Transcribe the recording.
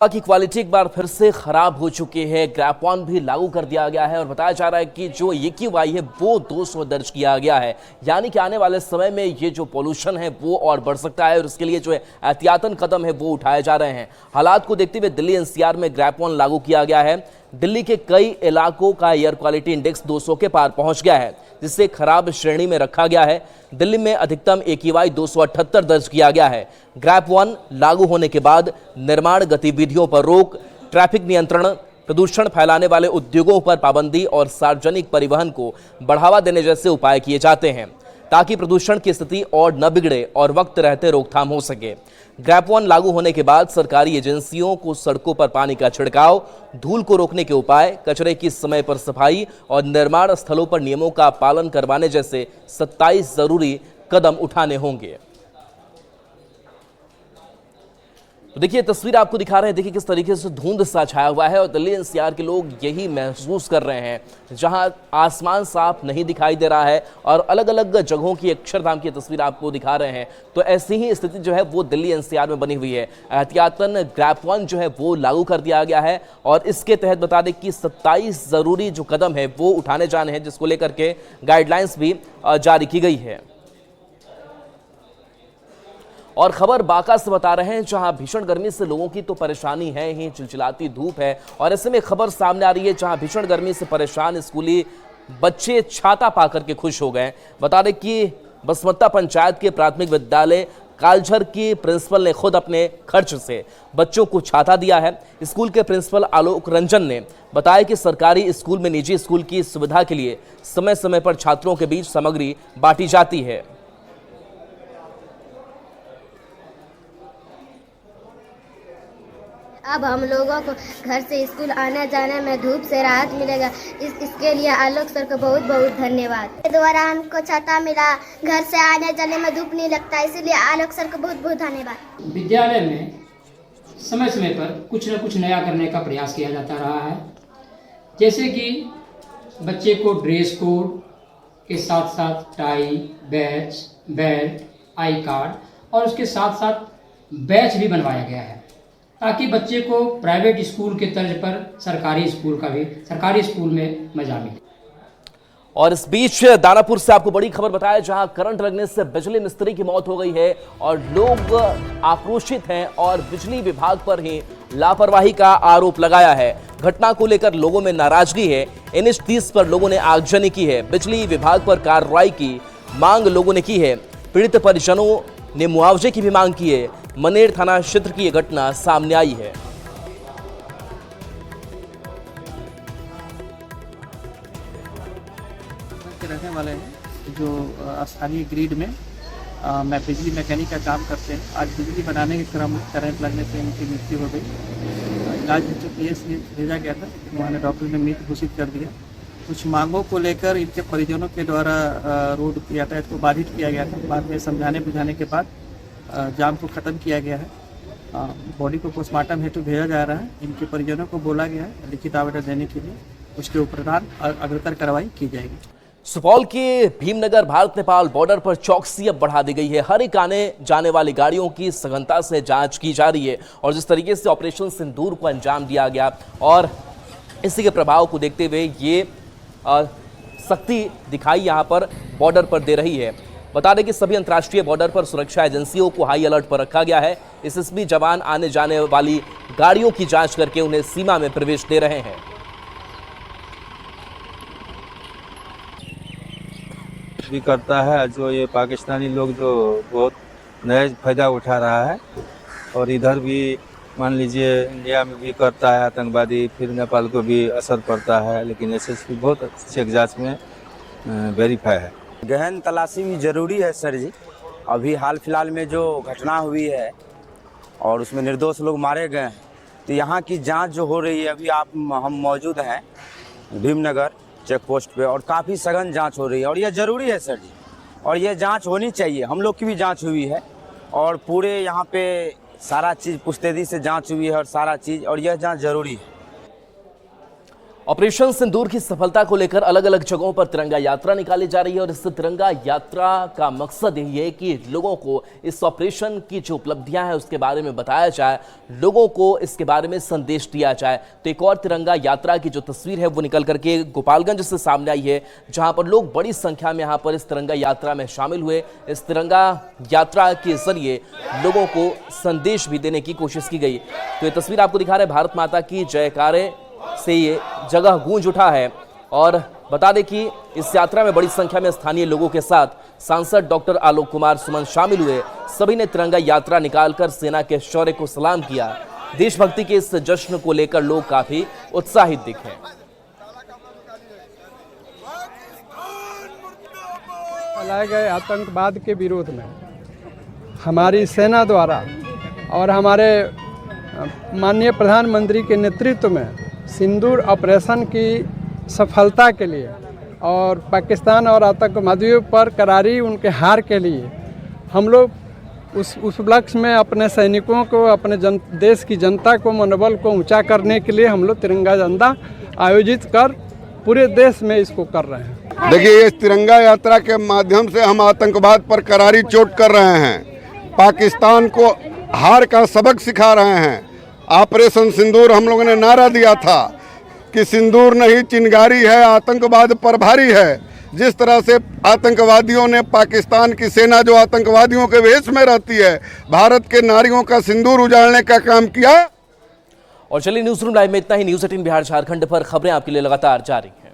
की क्वालिटी एक बार फिर से खराब हो चुकी है। ग्रैप-1 भी लागू कर दिया गया है और बताया जा रहा है कि जो AQI है वो 200 दर्ज किया गया है। यानी कि आने वाले समय में ये जो पोल्यूशन है वो और बढ़ सकता है और उसके लिए जो एहतियातन कदम है वो उठाए जा रहे हैं। हालात को देखते हुए दिल्ली NCR में ग्रैप-1 लागू किया गया है। दिल्ली के कई इलाकों का एयर क्वालिटी इंडेक्स 200 के पार पहुंच गया है, जिसे खराब श्रेणी में रखा गया है। दिल्ली में अधिकतम AQI 278 दर्ज किया गया है। ग्रैप-1 लागू होने के बाद निर्माण गतिविधियों पर रोक, ट्रैफिक नियंत्रण, प्रदूषण फैलाने वाले उद्योगों पर पाबंदी और सार्वजनिक परिवहन को बढ़ावा देने जैसे उपाय किए जाते हैं ताकि प्रदूषण की स्थिति और न बिगड़े और वक्त रहते रोकथाम हो सके। ग्रैप-1 लागू होने के बाद सरकारी एजेंसियों को सड़कों पर पानी का छिड़काव, धूल को रोकने के उपाय, कचरे की समय पर सफाई और निर्माण स्थलों पर नियमों का पालन करवाने जैसे 27 जरूरी कदम उठाने होंगे। तो देखिए तस्वीर आपको दिखा रहे हैं, देखिए किस तरीके से धुंध सा छाया हुआ है और दिल्ली NCR के लोग यही महसूस कर रहे हैं। जहां आसमान साफ नहीं दिखाई दे रहा है और अलग अलग जगहों की अक्षरधाम की तस्वीर आपको दिखा रहे हैं, तो ऐसी ही स्थिति जो है वो दिल्ली NCR में बनी हुई है। एहतियातन ग्रैप-1 जो है वो लागू कर दिया गया है और इसके तहत बता दें कि 27 जरूरी जो कदम है वो उठाने जाने हैं, जिसको लेकर के गाइडलाइंस भी जारी की गई है। और खबर बांका से बता रहे हैं, जहां भीषण गर्मी से लोगों की तो परेशानी है ही, चिलचिलाती धूप है और ऐसे में खबर सामने आ रही है जहां भीषण गर्मी से परेशान स्कूली बच्चे छाता पाकर के खुश हो गए। बता दें कि बसमत्ता पंचायत के प्राथमिक विद्यालय कालझर की प्रिंसिपल ने खुद अपने खर्च से बच्चों को छाता दिया है। स्कूल के प्रिंसिपल आलोक रंजन ने बताया कि सरकारी स्कूल में निजी स्कूल की सुविधा के लिए समय समय पर छात्रों के बीच सामग्री बांटी जाती है। अब हम लोगों को घर से स्कूल आने जाने में धूप से राहत मिलेगा। इसके लिए आलोक सर को बहुत बहुत धन्यवाद। के द्वारा हमको छाता मिला, घर से आने जाने में धूप नहीं लगता, इसीलिए आलोक सर को बहुत बहुत धन्यवाद। विद्यालय में समय समय पर कुछ न कुछ नया करने का प्रयास किया जाता रहा है, जैसे कि बच्चे को ड्रेस कोड के साथ साथ tie, batch, belt, I card और उसके साथ साथ बैच भी बनवाया गया है ताकि बच्चे को प्राइवेट स्कूल के तर्ज पर सरकारी स्कूल में मजा मिले। और इस बीच दानापुर से आपको बड़ी खबर बताया, जहां करंट लगने से बिजली मिस्त्री की मौत हो गई है और लोग आक्रोशित हैं और बिजली विभाग पर ही लापरवाही का आरोप लगाया है। घटना को लेकर लोगों में नाराजगी है। NH 30 पर लोगों ने आगजनी की है। बिजली विभाग पर कार्रवाई की मांग लोगों ने की है। पीड़ित परिजनों ने मुआवजे की भी मांग की है। मनेर थाना क्षेत्र की यह घटना सामने आई है। के रहने वाले हैं जो स्थानीय ग्रिड में मैं बिजली मैकेनिक का काम करते हैं। आज बिजली बनाने के क्रम में करंट लगने से इनकी मृत्यु हो गई। इलाज हेतु PS में भेजा गया था, वहाँ ने डॉक्टर ने मृत घोषित कर दिया। कुछ मांगों को लेकर इनके परिजनों के द्वारा रोड यातायात को बाधित किया गया था। बाद में समझाने बुझाने के बाद जाम को ख़त्म किया गया है। बॉडी को पोस्टमार्टम हेतु भेजा जा रहा है। इनके परिजनों को बोला गया है लिखित आवेदन देने के लिए, उसके उपरांत अग्रतर कार्रवाई की जाएगी। सुपौल के भीमनगर भारत नेपाल बॉर्डर पर चौकसी अब बढ़ा दी गई है। हर एक आने जाने वाली गाड़ियों की सघनता से जांच की जा रही है और जिस तरीके से ऑपरेशन सिंदूर को अंजाम दिया गया और इसी के प्रभाव को देखते हुए ये सख्ती दिखाई यहां पर बॉर्डर पर दे रही है। बता दें कि सभी अंतर्राष्ट्रीय बॉर्डर पर सुरक्षा एजेंसियों को हाई अलर्ट पर रखा गया है। SSB जवान आने जाने वाली गाड़ियों की जांच करके उन्हें सीमा में प्रवेश दे रहे हैं। भी करता है जो ये पाकिस्तानी लोग जो बहुत नया फायदा उठा रहा है और इधर भी मान लीजिए इंडिया में भी करता है आतंकवादी, फिर नेपाल को भी असर पड़ता है, लेकिन SSB बहुत अच्छे जांच में वेरीफाई है। गहन तलाशी भी जरूरी है सर जी। अभी हाल फिलहाल में जो घटना हुई है और उसमें निर्दोष लोग मारे गए हैं, तो यहाँ की जांच जो हो रही है, अभी हम मौजूद हैं भीमनगर चेक पोस्ट पे और काफ़ी सघन जांच हो रही है और यह ज़रूरी है सर जी, और यह जांच होनी चाहिए। हम लोग की भी जांच हुई है और पूरे यहाँ पे सारा चीज़ पुश्तैदी से जांच हुई है और सारा चीज़, और यह जांच ज़रूरी है। ऑपरेशन सिंदूर की सफलता को लेकर अलग अलग जगहों पर तिरंगा यात्रा निकाली जा रही है और इस तिरंगा यात्रा का मकसद यही है कि लोगों को इस ऑपरेशन की जो उपलब्धियां हैं उसके बारे में बताया जाए, लोगों को इसके बारे में संदेश दिया जाए। तो एक और तिरंगा यात्रा की जो तस्वीर है वो निकल करके गोपालगंज से सामने आई है, जहां पर लोग बड़ी संख्या में यहां पर इस तिरंगा यात्रा में शामिल हुए। इस तिरंगा यात्रा के जरिए लोगों को संदेश भी देने की कोशिश की गई। तो ये तस्वीर आपको दिखा रहे भारत माता की जयकारे से ये जगह गूंज उठा है। और बता दें कि इस यात्रा में बड़ी संख्या में स्थानीय लोगों के साथ सांसद डॉक्टर आलोक कुमार सुमन शामिल हुए। सभी ने तिरंगा यात्रा निकालकर सेना के शौर्य को सलाम किया। देशभक्ति के इस जश्न को लेकर लोग काफी उत्साहित दिखे। फैलाए गए आतंकवाद के विरोध में हमारी सेना द्वारा और हमारे माननीय प्रधानमंत्री के नेतृत्व में सिंदूर ऑपरेशन की सफलता के लिए और पाकिस्तान और आतंकवादियों पर करारी उनके हार के लिए हम लोग उस लक्ष्य में अपने सैनिकों को, अपने देश की जनता को, मनोबल को ऊंचा करने के लिए हम लोग तिरंगा झंडा आयोजित कर पूरे देश में इसको कर रहे हैं। देखिए, इस तिरंगा यात्रा के माध्यम से हम आतंकवाद पर करारी चोट कर रहे हैं, पाकिस्तान को हार का सबक सिखा रहे हैं। ऑपरेशन सिंदूर हम लोगों ने नारा दिया था कि सिंदूर नहीं चिंगारी है, आतंकवाद पर भारी है। जिस तरह से आतंकवादियों ने, पाकिस्तान की सेना जो आतंकवादियों के वेश में रहती है, भारत के नारियों का सिंदूर उजाड़ने का काम किया। और चलिए न्यूज़ रूम लाइव में इतना ही। न्यूज़ 18 बिहार झारखंड पर खबरें आपके लिए लगातार जारी हैं।